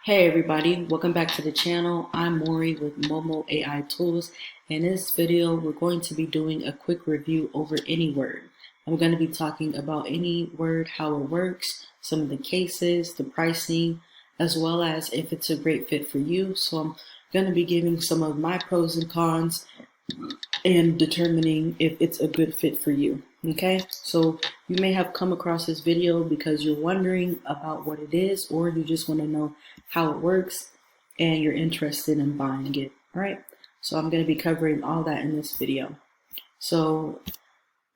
Hey everybody, welcome back to the channel. I'm Maury with Momo AI Tools. In this video, we're going to be doing a quick review over Anyword. I'm going to be talking about Anyword, how it works, some of the cases, the pricing, as well as if it's a great fit for you. So I'm going to be giving some of my pros and cons and determining if it's a good fit for you. Okay, so you may have come across this video because you're wondering about what it is, or you just want to know how it works and you're interested in buying it. All right, so I'm going to be covering all that in this video. So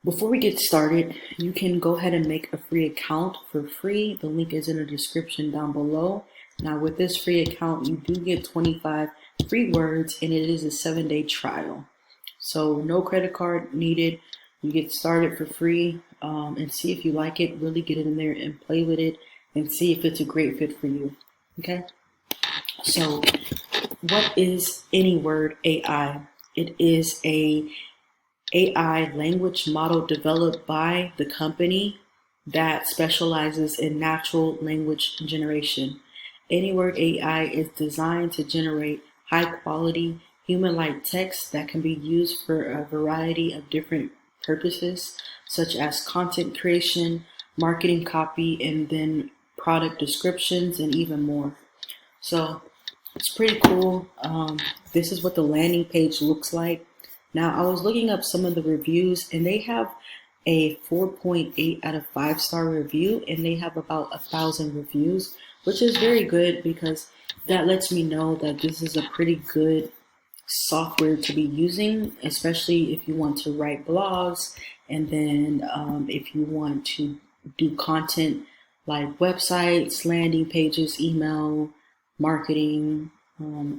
before we get started, you can go ahead and make a free account for free. The link is in the description down below. Now with this free account, you do get 25 free words and it is a 7-day trial. So no credit card needed. You get started for free and see if you like it. Really get in there and play with it and see if it's a great fit for you. Okay. So what is Anyword AI? It is a AI language model developed by the company that specializes in natural language generation. Anyword AI is designed to generate high quality human-like text that can be used for a variety of different purposes, such as content creation, marketing copy, and then product descriptions, and even more. So it's pretty cool. This is what the landing page looks like. Now, I was looking up some of the reviews, and they have a 4.8 out of 5-star review, and they have about 1,000 reviews, which is very good because that lets me know that this is a pretty good software to be using, especially if you want to write blogs, and then if you want to do content like websites, landing pages, email, marketing,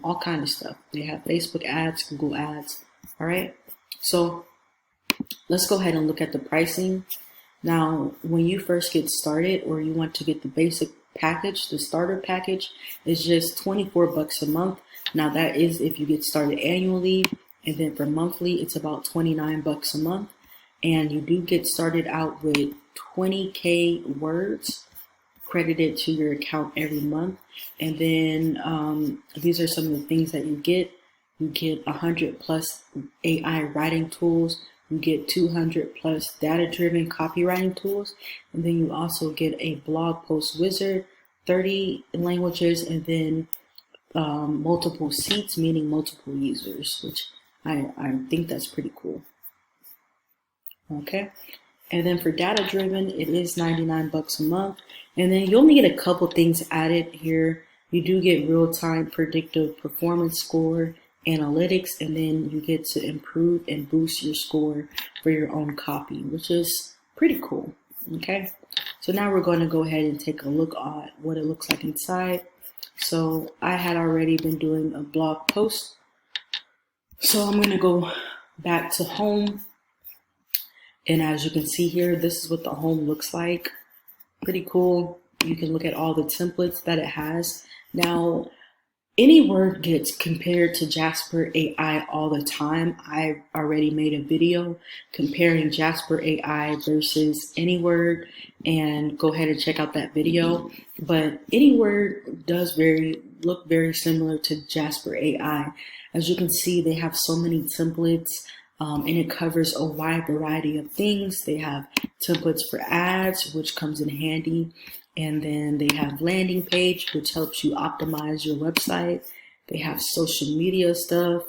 all kind of stuff. They have Facebook ads, Google ads. All right, so let's go ahead and look at the pricing. Now, when you first get started or you want to get the basic package, the starter package is just 24 bucks a month. Now that is if you get started annually, and then for monthly, it's about 29 bucks a month. And you do get started out with 20K words credited to your account every month. And then these are some of the things that you get. You get 100 plus AI writing tools. You get 200 plus data-driven copywriting tools. And then you also get a blog post wizard, 30 languages, and then multiple seats, meaning multiple users, which I think that's pretty cool. Okay. And then for data driven, it is 99 bucks a month. And then you only get a couple things added here. You do get real-time predictive performance score, analytics, and then you get to improve and boost your score for your own copy, which is pretty cool. Okay. So now we're going to go ahead and take a look at what it looks like inside. So I had already been doing a blog post. So I'm going to go back to home. And as you can see here, this is what the home looks like. Pretty cool. You can look at all the templates that it has. Now, Anyword gets compared to Jasper AI all the time. I already made a video comparing Jasper AI versus Anyword, and go ahead and check out that video. But Anyword does look very similar to Jasper AI. As you can see, they have so many templates, and it covers a wide variety of things. They have templates for ads, which comes in handy. And then they have landing page, which helps you optimize your website. They have social media stuff,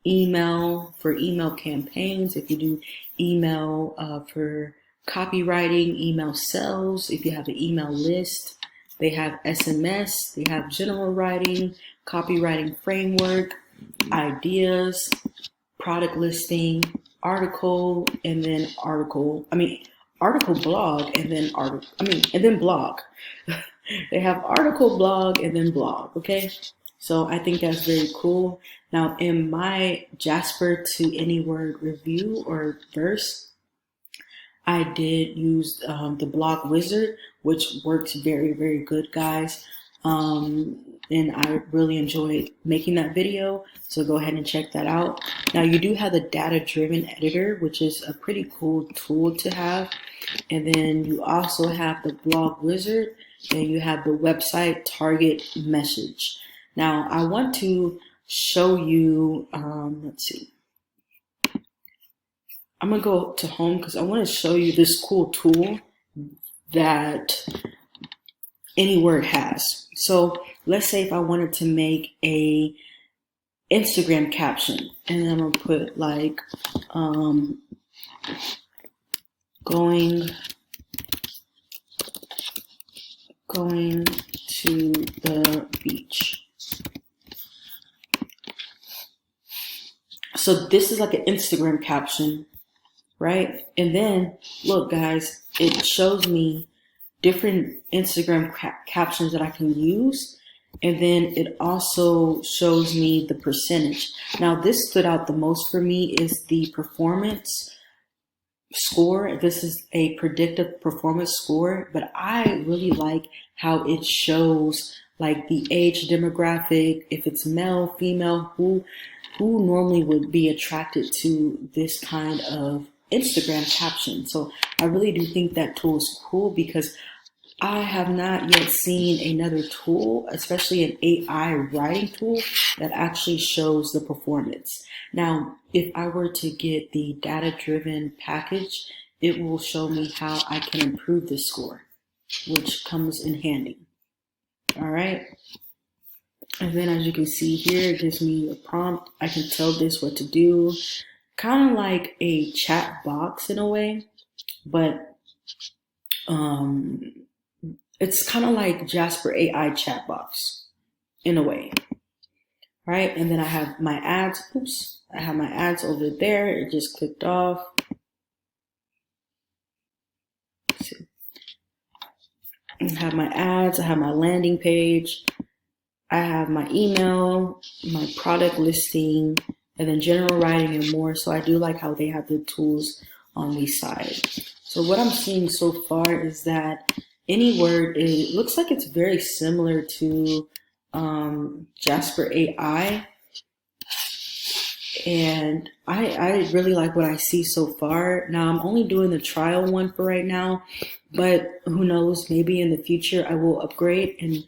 email for email campaigns. If you do email for copywriting, email sales, if you have an email list, they have SMS, they have general writing, copywriting framework, ideas, product listing, article, and then article blog, and then blog. They have article, blog, and then blog. Okay, so I think that's very cool. Now, in my Jasper to Anyword review or verse, I did use the blog wizard, which works very, very good, guys. And I really enjoyed making that video, so go ahead and check that out. Now, you do have the data-driven editor, which is a pretty cool tool to have. And then you also have the blog wizard, Then you have the website target message. Now I want to show you, let's see. I'm gonna go to home because I want to show you this cool tool that Anyword has. So let's say if I wanted to make a Instagram caption, and I'm gonna put like going to the beach. So this is like an Instagram caption, right? And then look guys, it shows me different Instagram captions that I can use. And then it also shows me the percentage. Now this stood out the most for me is the performance score. This is a predictive performance score, but I really like how it shows like the age demographic, if it's male, female, who normally would be attracted to this kind of Instagram caption. So I really do think that tool is cool because I have not yet seen another tool, especially an AI writing tool, that actually shows the performance. Now, if I were to get the data-driven package, it will show me how I can improve the score, which comes in handy. All right. And then as you can see here, it gives me a prompt. I can tell this what to do. Kind of like a chat box in a way, but it's kind of like Jasper AI chat box in a way, right? And then I have my ads. Oops, I have my ads over there. It just clicked off. Let's see. I have my ads. I have my landing page. I have my email, my product listing, and then general writing and more. So I do like how they have the tools on the side. So what I'm seeing so far is that Anyword, it looks like it's very similar to Jasper AI. And I really like what I see so far. Now I'm only doing the trial one for right now, but who knows, maybe in the future I will upgrade and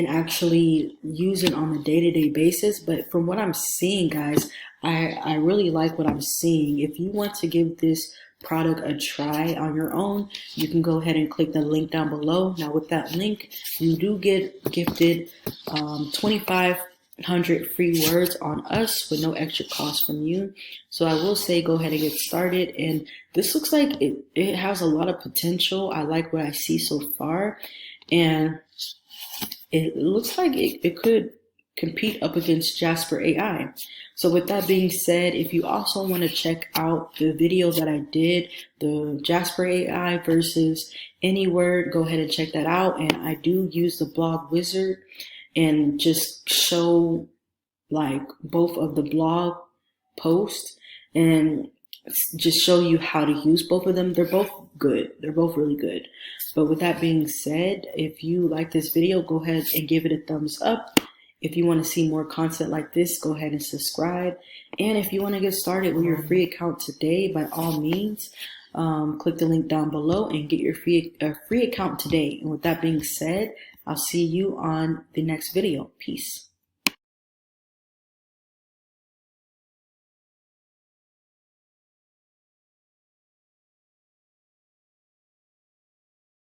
actually use it on a day-to-day basis. But from what I'm seeing, guys, I really like what I'm seeing. If you want to give this product a try on your own, you can go ahead and click the link down below. Now with that link, you do get gifted 2,500 free words on us with no extra cost from you. So I will say go ahead and get started. And this looks like it has a lot of potential. I like what I see so far. And it looks like it could compete up against Jasper AI. So with that being said, if you also want to check out the video that I did, the Jasper AI versus Anyword, go ahead and check that out. And I do use the blog wizard and just show like both of the blog posts and just show you how to use both of them. They're both good. They're both really good. But with that being said, if you like this video, go ahead and give it a thumbs up. If you want to see more content like this, go ahead and subscribe. And if you want to get started with your free account today, by all means, click the link down below and get your free account today. And with that being said, I'll see you on the next video. Peace.